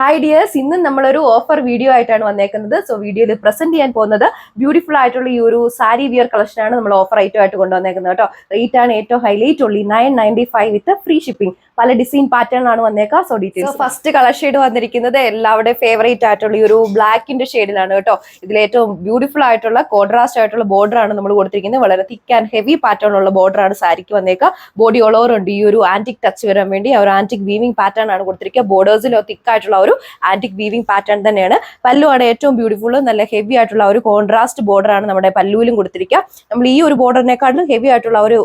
Hi dears, ഇന്ന് നമ്മളൊരു offer video ആയിട്ടാണ് വന്നേക്കുന്നത്. സോ വീഡിയോയിൽ പ്രസന്റ് ചെയ്യാൻ പോകുന്നത് ബ്യൂട്ടിഫുൾ ആയിട്ടുള്ള ഈ ഒരു സാരി വിയർ കളക്ഷൻ ആണ് നമ്മൾ ഓഫർ ഐറ്റം ആയിട്ട് കൊണ്ടുവന്നേക്കുന്നത് കേട്ടോ. റേറ്റ് ആണ് ഏറ്റവും ഹൈലൈറ്റ് ഉള്ളി 995 വിത്ത് ഫ്രീ ഷിപ്പിംഗ്. പല ഡിസൈൻ പാറ്റേൺ ആണ് വന്നേക്കുക. So details. First colour shade വന്നിരിക്കുന്നത് എല്ലാവരുടെയും ഫേവറേറ്റ് ആയിട്ടുള്ള ഈ ഒരു ബ്ലാക്കിന്റെ ഷെയ്ഡിലാണ് കേട്ടോ. ഇതിൽ ഏറ്റവും ബ്യൂട്ടിഫുൾ ആയിട്ടുള്ള കോൺട്രാസ്റ്റ് ആയിട്ടുള്ള ബോർഡർ ആണ് നമ്മൾ കൊടുത്തിരിക്കുന്നത്. വളരെ തിക്ക് ആൻഡ് ഹെവി പാറ്റേൺ ഉള്ള ബോർഡർ ആണ് സാരിക്ക് വന്നേക്കുക. ബോഡി ഓൾ ഓവർ ഉണ്ട് ഈ ഒരു ആന്റിക് ടച്ച് വരാൻ വേണ്ടി ഒരു ആന്റിക് വീവിംഗ് പാറ്റേൺ ആണ് കൊടുത്തിരിക്കുക. ബോർഡേഴ്സിൽ തിക്ക് ആയിട്ടുള്ള ഒരു ആന്റിക് വീവിംഗ് പാറ്റേൺ തന്നെയാണ്. പല്ലുവാണ് ഏറ്റവും ബ്യൂട്ടിഫുൾ, നല്ല ഹെവി ആയിട്ടുള്ള ഒരു കോൺട്രാസ്റ്റ് ബോർഡർ ആണ് നമ്മുടെ പല്ലുവിലും കൊടുത്തിരിക്കുക. നമ്മൾ ഈ ഒരു ബോർഡറിനെക്കാളും ഹെവി ആയിട്ടുള്ള ഒരു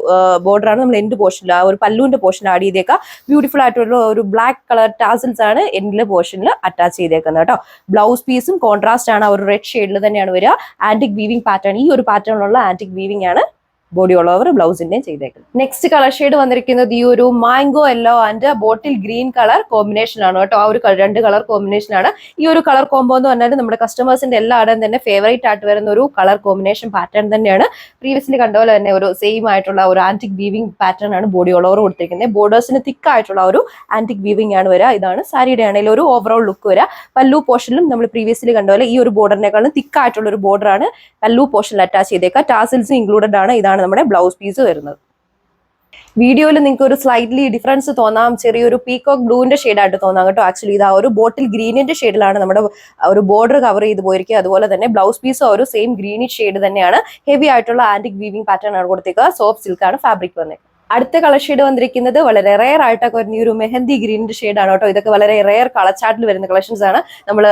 ബോർഡർ ആണ് നമ്മൾ എൻഡ് പോർഷനിൽ ആ ഒരു പല്ലുവിന്റെ പോർഷനിൽ ആഡ് ചെയ്തേക്കുക. ബ്യൂട്ടിഫുൾ ആയിട്ടുള്ള ഒരു ബ്ലാക്ക് കളർ ടാസിൽസ് ആണ് എൻഡിലെ പോർഷനിൽ അറ്റാച്ച് ചെയ്തേക്കുന്നത് കേട്ടോ. ബ്ലൗസ് പീസും കോൺട്രാസ്റ്റ് ആണ്, ഒരു റെഡ് ഷെയ്ഡിൽ തന്നെയാണ് വരിക. ആന്റിക് വീവിംഗ് പാറ്റേൺ, ഈ ഒരു പാറ്റേണിലുള്ള ആന്റിക് വീവിംഗ് ആണ് ബോഡി ഓൾ ഓവർ ബ്ലൗസിന്റെയും ചെയ്തേക്കുന്നത്. നെക്സ്റ്റ് കളർ ഷെയ്ഡ് വന്നിരിക്കുന്നത് ഈ ഒരു mango yellow and bottle green colour combination ആണ് കേട്ടോ. ആ ഒരു രണ്ട് കളർ കോമ്പിനേഷൻ ആണ്. ഈ ഒരു കളർ കോമ്പോ എന്ന് പറഞ്ഞാൽ നമ്മുടെ കസ്റ്റമേഴ്സിന്റെ എല്ലാവരുടെയും തന്നെ ഫേവറേറ്റ് ആയിട്ട് വരുന്ന ഒരു കളർ കോമ്പിനേഷൻ പാറ്റേൺ തന്നെയാണ്. പ്രീവിയസ്ലി കണ്ട പോലെ തന്നെ ഒരു സെയിം ആയിട്ടുള്ള ഒരു ആന്റിക് വീവിംഗ് പാറ്റേൺ ആണ് ബോഡി ഓൾ ഓവർ കൊടുത്തിരിക്കുന്നത്. ബോർഡേഴ്സിന് തിക്ക് ആയിട്ടുള്ള ഒരു ആന്റിക് വീവിംഗ് ആണ് വരിക. ഇതാണ് സാരിയുടെ ആണെങ്കിൽ ഒരു ഓവറോൾ ലുക്ക് വരിക. പല്ലു പോർഷനിലും നമ്മൾ പ്രീവിയസ്ലി കണ്ട പോലെ ഈ ഒരു ബോർഡറിനേക്കാളും തിക്ക് ആയിട്ടുള്ള ഒരു ബോർഡർ ആണ് പല്ലു പോർഷനിൽ അറ്റാച്ച് ചെയ്തേക്കുക. ടാസിൽസ് ഇൻക്ലൂഡഡ് ആണ്. ഇതാണ് നമ്മുടെ ബ്ലൗസ് പീസ് വരുന്നത്. വീഡിയോയിൽ നിങ്ങൾക്ക് ഒരു സ്ലൈറ്റ്ലി ഡിഫറൻസ് തോന്നാം, ചെറിയൊരു പീകോക്ക് ബ്ലൂവിന്റെ ഷെയ്ഡായിട്ട് തോന്നാം കേട്ടോ. ആക്ച്വലി ഇതാ ഒരു ബോട്ടിൽ ഗ്രീനിന്റെ ഷെയ്ഡിലാണ് നമ്മുടെ ഒരു ബോർഡർ കവർ ചെയ്ത് പോയിരിക്കുക. അതുപോലെ തന്നെ ബ്ലൗസ് പീസ് ഒരു സെയിം ഗ്രീനിഷ് ഷെയ്ഡ് തന്നെയാണ്. ഹെവി ആയിട്ടുള്ള ആന്റിക് വീവിംഗ് പാറ്റേൺ ആണ് കൊടുത്തേക്കുക. സോഫ്റ്റ് സിൽക്കാണ് ഫാബ്രിക് വന്നത്. അടുത്ത കളർ ഷെയ്ഡ് വന്നിരിക്കുന്നത് വളരെ റെയർ ആയിട്ടൊക്കെ വരുന്ന ഈ ഒരു മെഹന്തി ഗ്രീനിന്റെ ഷെയ്ഡാണ് കേട്ടോ. ഇതൊക്കെ വളരെ റെയർ കളർ ചാർട്ടിൽ വരുന്ന കളക്ഷൻസ് ആണ്. നമ്മൾ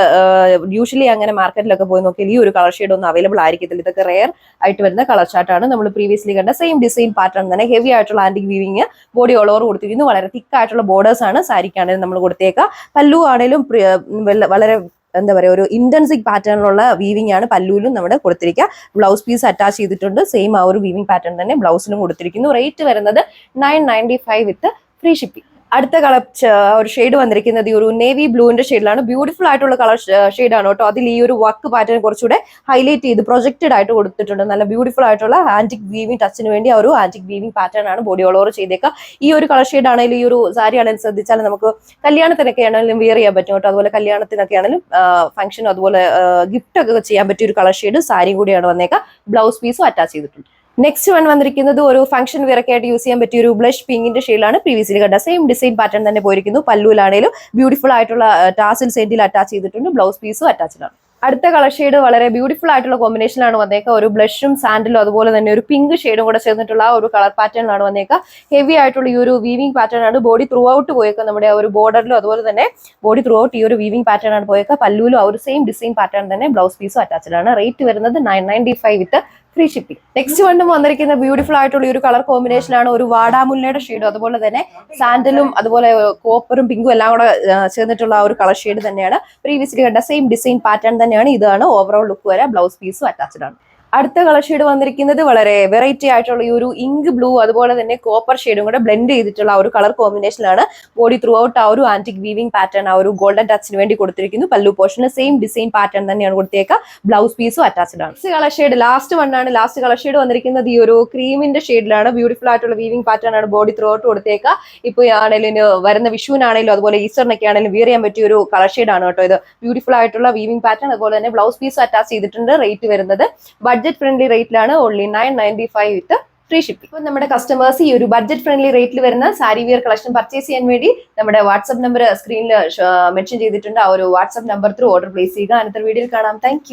യൂഷ്വലി അങ്ങനെ മാർക്കറ്റിലൊക്കെ പോയി നോക്കിയാൽ ഈ ഒരു കളർ ഷെയ്ഡ് ഒന്നും അവൈലബിൾ ആയിരിക്കത്തില്ല. ഇതൊക്കെ റെയർ ആയിട്ട് വരുന്ന കളർ ചാർട്ടാണ്. നമ്മൾ പ്രീവിയസ്ലി കണ്ട സെയിം ഡിസൈൻ പാറ്റേൺ തന്നെ ഹെവി ആയിട്ടുള്ള antique weaving body all over കൊടുത്തിരിക്കുന്നു. വളരെ തിക്ക് ആയിട്ടുള്ള ബോർഡേഴ്സ് ആണ് സാരിക്കാണെങ്കിലും നമ്മൾ കൊടുത്തേക്കുക. പല്ലു ആണെങ്കിലും വളരെ എന്താ പറയുക ഒരു ഇന്റൻസിക് പാറ്റേണിലുള്ള വീവിംഗ് ആണ് പല്ലുവിലും നമ്മുടെ കൊടുത്തിരിക്കുക. ബ്ലൗസ് പീസ് അറ്റാച്ച് ചെയ്തിട്ടുണ്ട്. സെയിം ആ ഒരു വീവിംഗ് പാറ്റേൺ തന്നെ ബ്ലൗസിലും കൊടുത്തിരിക്കുന്നു. റേറ്റ് വരുന്നത് 995 വിത്ത് ഫ്രീ ഷിപ്പിംഗ്. അടുത്ത കളർ ഒരു ഷെയ്ഡ് വന്നിരിക്കുന്നത് ഈ ഒരു നേവി ബ്ലൂവിന്റെ ഷെയ്ഡിലാണ്. ബ്യൂട്ടിഫുൾ ആയിട്ടുള്ള കളർ ഷെയ്ഡാണ് കേട്ടോ. അതിൽ ഈ ഒരു വർക്ക് പാറ്റേൺ കുറച്ചുകൂടെ ഹൈലൈറ്റ് ചെയ്ത് പ്രൊജക്റ്റഡ് ആയിട്ട് കൊടുത്തിട്ടുണ്ട്. നല്ല ബ്യൂട്ടിഫുൾ ആയിട്ടുള്ള ആന്റിക് വീവിംഗ് ടച്ചിന് വേണ്ടി ആ ഒരു ആന്റിക് വീവിംഗ് പാറ്റേൺ ആണ് ബോഡി ഓൾ ഓവർ ചെയ്തേക്കുക. ഈ ഒരു കളർ ഷെയ്ഡ് ആണെങ്കിലും ഈ ഒരു സാരി ആണെങ്കിലും ശ്രദ്ധിച്ചാൽ നമുക്ക് കല്യാണത്തിനൊക്കെ ആണെങ്കിലും വിയർ ചെയ്യാൻ പറ്റും കേട്ടോ. അതുപോലെ കല്യാണത്തിനൊക്കെ ആണെങ്കിലും ഫംഗ്ഷൻ അതുപോലെ ഗിഫ്റ്റ് ഒക്കെ ചെയ്യാൻ പറ്റിയ ഒരു കളർ ഷെയ്ഡ് സാരി കൂടിയാണ് വന്നേക്കുക. ബ്ലൗസ് പീസും അറ്റാച്ച് ചെയ്തിട്ടുണ്ട്. നെക്സ്റ്റ് വൺ വന്നിരിക്കുന്നത് ഒരു ഫംഗ്ഷൻ വിയറൊക്കെ ആയിട്ട് യൂസ് ചെയ്യാൻ പറ്റിയ ഒരു ബ്ലഷ് പിങ്കിന്റെ ഷെയ്ഡിലാണ്. പ്രീവിയസ്ലി കണ്ട സെയിം ഡിസൈൻ പാറ്റേൺ തന്നെ പോയിരിക്കുന്നു. പല്ലുവിലാണെങ്കിലും ബ്യൂട്ടിഫുൾ ആയിട്ടുള്ള ടാസിൽ സെന്റിൽ അറ്റാച്ച് ചെയ്തിട്ടുണ്ട്. ബ്ലൗസ് പീസും അറ്റാച്ച്ഡ് ആണ്. അടുത്ത കളർ ഷെയ്ഡ് വളരെ ബ്യൂട്ടിഫുൾ ആയിട്ടുള്ള കോമ്പിനേഷനിലാണ് വന്നേക്കുക. ഒരു ബ്ലഷും സാൻഡിലും അതുപോലെ തന്നെ ഒരു പിങ്ക് ഷെയ്ഡും കൂടെ ചേർന്നിട്ടുള്ള ഒരു കളർ പാറ്റേണിലാണ് വന്നേക്കുക. ഹെവി ആയിട്ടുള്ള ഈ ഒരു വീവിംഗ് പാറ്റേൺ ആണ്. ബോഡി ത്രൂ ഔട്ട് പോയേക്കുക. നമ്മുടെ ഒരു ബോർഡറിലും അതുപോലെ തന്നെ ബോഡി ത്രൂ ഔട്ട് ഈ ഒരു വീവിംഗ് പാറ്റേൺ ആണ് പോയേക്കുക. പല്ലുവിലും ആ ഒരു സെയിം ഡിസൈൻ പാറ്റേൺ തന്നെ ബ്ലൗസ് പീസും അറ്റാച്ച്ഡ് ആണ്. റേറ്റ് വരുന്നത് 995 വിത്ത് ഫ്രീ ഷിപ്പിംഗ്. നെക്സ്റ്റ് വണ്ടും വന്നിരിക്കുന്ന ബ്യൂട്ടിഫുൾ ആയിട്ടുള്ള ഒരു കളർ കോമ്പിനേഷൻ ആണ്. ഒരു വാടാമുല്ലയുടെ ഷെയ്ഡും അതുപോലെ തന്നെ സാൻഡലും അതുപോലെ കോപ്പറും പിങ്കും എല്ലാം കൂടെ ചേർന്നിട്ടുള്ള ഒരു കളർ ഷെയ്ഡ് തന്നെയാണ്. പ്രീവിയസ്ലി കണ്ട സെയിം ഡിസൈൻ പാറ്റേൺ തന്നെയാണ്. ഇതാണ് ഓവറോൾ ലുക്ക് വരെ. ബ്ലൗസ് പീസും അറ്റാച്ച്ഡ് ആണ്. അടുത്ത കളർ ഷെയ്ഡ് വന്നിരിക്കുന്നത് വളരെ വെറൈറ്റി ആയിട്ടുള്ള ഈ ഒരു ഇങ്ക് ബ്ലൂ അതുപോലെ തന്നെ കോപ്പർ ഷെയ്ഡും കൂടെ ബ്ലെൻഡ് ചെയ്തിട്ടുള്ള ഒരു കളർ കോമ്പിനേഷനിലാണ്. ബോഡി ത്രൂ ഔട്ട് ആ ഒരു ആന്റിക് വീവിംഗ് പാറ്റേൺ ആ ഒരു ഗോൾഡൻ ടച്ചിന് വേണ്ടി കൊടുത്തിരിക്കുന്നു. പല്ലു പോർഷന് സെയിം ഡിസൈൻ പാറ്റേൺ തന്നെയാണ് കൊടുത്തേക്കുക. ബ്ലൗസ് പീസും അറ്റാച്ച്ഡ് ആണ്. കളർ ഷെയ്ഡ് ലാസ്റ്റ് വണ്ണാണ്. ലാസ്റ്റ് കളർ ഷെയ്ഡ് വന്നിരിക്കുന്നത് ഈ ഒരു ക്രീമിന്റെ ഷെയ്ഡിലാണ്. ബ്യൂട്ടിഫുൾ ആയിട്ടുള്ള വീവിംഗ് പാറ്റേൺ ആണ് ബോഡി ത്രൂ ഔട്ട് കൊടുത്തേക്കുക. ഇപ്പൊ ആണെങ്കിലും വരുന്ന വിഷുവിനാണെങ്കിലും അതുപോലെ ഈസ്റ്ററിനൊക്കെ ആണെങ്കിലും വിയർ ചെയ്യാൻ പറ്റിയ ഒരു കളർ ഷെയ്ഡ് ആണ് കേട്ടോ. ഇത് ബ്യൂട്ടിഫുൾ ആയിട്ടുള്ള വീവിംഗ് പാറ്റേൺ അതുപോലെ തന്നെ ബ്ലൗസ് പീസ് അറ്റാച്ച് ചെയ്തിട്ടുണ്ട്. റേറ്റ് വരുന്നത് ബഡ്ജറ്റ് ഫ്രണ്ട്ലി റേറ്റിലാണ്. Only 995 with free shipping. ഇപ്പൊ നമ്മുടെ കസ്റ്റമേഴ്സ് ഈ ഒരു ബഡ്ജറ്റ് ഫ്രണ്ട്ലി റേറ്റിൽ വരുന്ന സാരി വിയർ കളക്ഷൻ പർച്ചേസ് ചെയ്യാൻ വേണ്ടി നമ്മുടെ വാട്സ്ആപ്പ് നമ്പർ സ്ക്രീനിൽ മെൻഷൻ ചെയ്തിട്ടുണ്ട്. ആ ഒരു WhatsApp number through order place ചെയ്യുക. അടുത്ത വീഡിയോയിൽ കാണാം. താങ്ക്